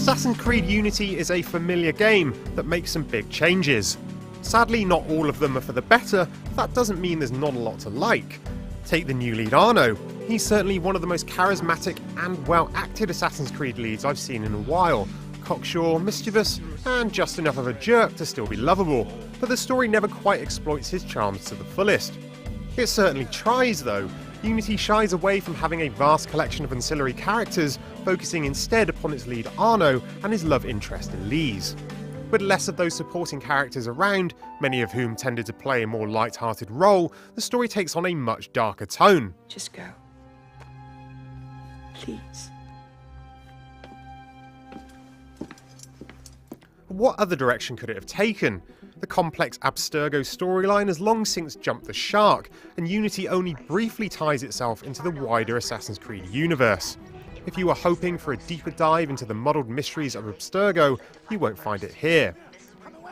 Assassin's Creed Unity is a familiar game that makes some big changes. Sadly, not all of them are for the better, but that doesn't mean there's not a lot to like. Take the new lead Arno. He's certainly one of the most charismatic and well-acted Assassin's Creed leads I've seen in a while. Cocksure, mischievous, and just enough of a jerk to still be lovable, but the story never quite exploits his charms to the fullest. It certainly tries though. Unity shies away from having a vast collection of ancillary characters, focusing instead upon its lead Arno and his love interest Elise. With less of those supporting characters around, many of whom tended to play a more light-hearted role, the story takes on a much darker tone. Just go. Please. What other direction could it have taken? The complex Abstergo storyline has long since jumped the shark, and Unity only briefly ties itself into the wider Assassin's Creed universe. If you are hoping for a deeper dive into the muddled mysteries of Abstergo, you won't find it here.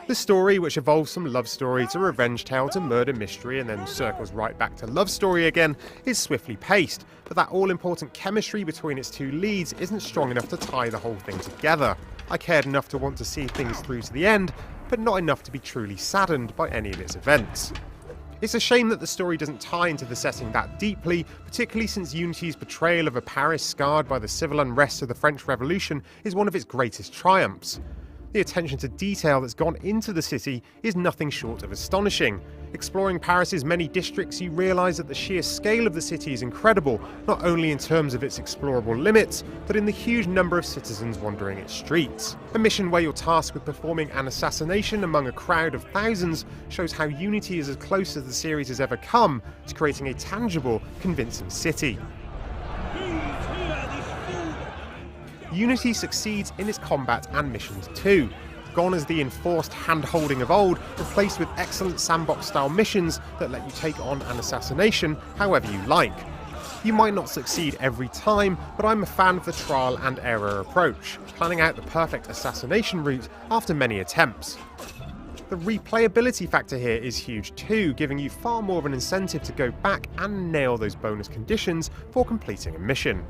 The story, which evolves from love story to revenge tale to murder mystery and then circles right back to love story again, is swiftly paced, but that all-important chemistry between its two leads isn't strong enough to tie the whole thing together. I cared enough to want to see things through to the end, but not enough to be truly saddened by any of its events. It's a shame that the story doesn't tie into the setting that deeply, particularly since Unity's portrayal of a Paris scarred by the civil unrest of the French Revolution is one of its greatest triumphs. The attention to detail that's gone into the city is nothing short of astonishing. Exploring Paris's many districts, you realise that the sheer scale of the city is incredible, not only in terms of its explorable limits, but in the huge number of citizens wandering its streets. A mission where you're tasked with performing an assassination among a crowd of thousands shows how Unity is as close as the series has ever come to creating a tangible, convincing city. Unity succeeds in its combat and missions too. Gone is the enforced hand-holding of old, replaced with excellent sandbox-style missions that let you take on an assassination however you like. You might not succeed every time, but I'm a fan of the trial and error approach, planning out the perfect assassination route after many attempts. The replayability factor here is huge too, giving you far more of an incentive to go back and nail those bonus conditions for completing a mission.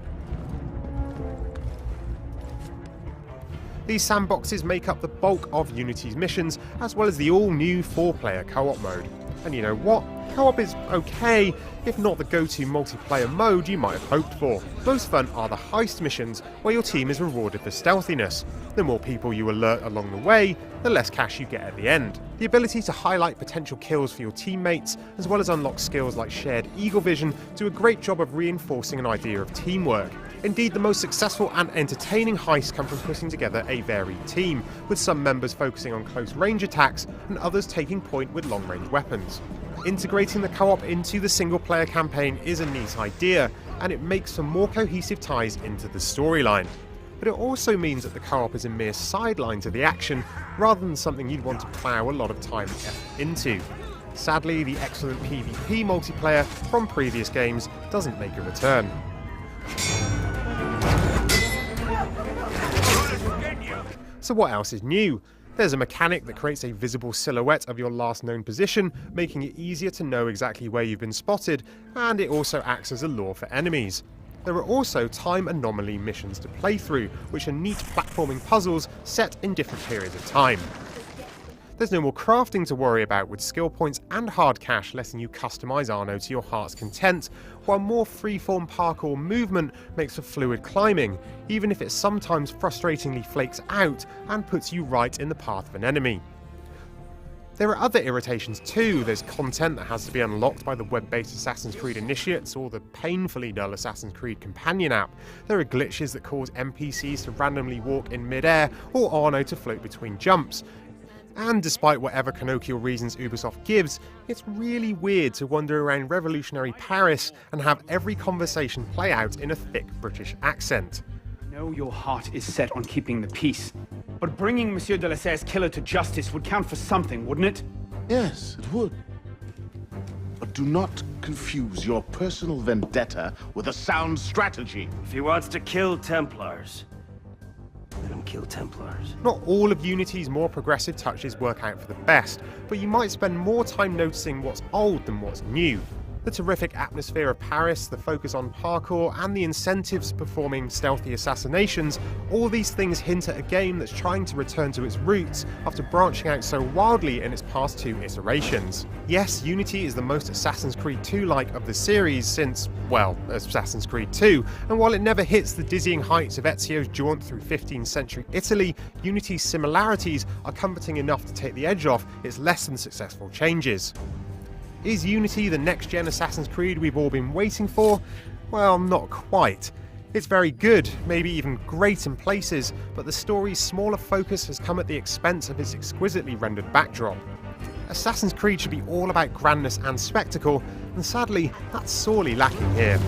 These sandboxes make up the bulk of Unity's missions, as well as the all-new 4-player co-op mode. And you know what? Co-op is okay, if not the go-to multiplayer mode you might have hoped for. Most fun are the heist missions, where your team is rewarded for stealthiness. The more people you alert along the way, the less cash you get at the end. The ability to highlight potential kills for your teammates, as well as unlock skills like shared eagle vision, do a great job of reinforcing an idea of teamwork. Indeed, the most successful and entertaining heists come from putting together a varied team, with some members focusing on close range attacks and others taking point with long range weapons. Integrating the co-op into the single player campaign is a neat idea, and it makes for more cohesive ties into the storyline. But it also means that the co-op is a mere sideline to the action, rather than something you'd want to plough a lot of time and effort into. Sadly, the excellent PvP multiplayer from previous games doesn't make a return. So what else is new? There's a mechanic that creates a visible silhouette of your last known position, making it easier to know exactly where you've been spotted, and it also acts as a lure for enemies. There are also time anomaly missions to play through, which are neat platforming puzzles set in different periods of time. There's no more crafting to worry about, with skill points and hard cash letting you customise Arno to your heart's content, while more freeform parkour movement makes for fluid climbing, even if it sometimes frustratingly flakes out and puts you right in the path of an enemy. There are other irritations too. There's content that has to be unlocked by the web-based Assassin's Creed initiates or the painfully dull Assassin's Creed companion app. There are glitches that cause NPCs to randomly walk in mid-air or Arno to float between jumps. And despite whatever canonical reasons Ubisoft gives, it's really weird to wander around revolutionary Paris and have every conversation play out in a thick British accent. I know your heart is set on keeping the peace, but bringing Monsieur de la Serre's killer to justice would count for something, wouldn't it? Yes, it would. But do not confuse your personal vendetta with a sound strategy. If he wants to kill Templars, let him kill Templars. Not all of Unity's more progressive touches work out for the best, but you might spend more time noticing what's old than what's new. The terrific atmosphere of Paris, the focus on parkour, and the incentives for performing stealthy assassinations, all these things hint at a game that's trying to return to its roots after branching out so wildly in its past 2 iterations. Yes, Unity is the most Assassin's Creed 2-like of the series since, well, Assassin's Creed 2, and while it never hits the dizzying heights of Ezio's jaunt through 15th century Italy, Unity's similarities are comforting enough to take the edge off its less than successful changes. Is Unity the next-gen Assassin's Creed we've all been waiting for? Well, not quite. It's very good, maybe even great in places, but the story's smaller focus has come at the expense of its exquisitely rendered backdrop. Assassin's Creed should be all about grandness and spectacle, and sadly, that's sorely lacking here.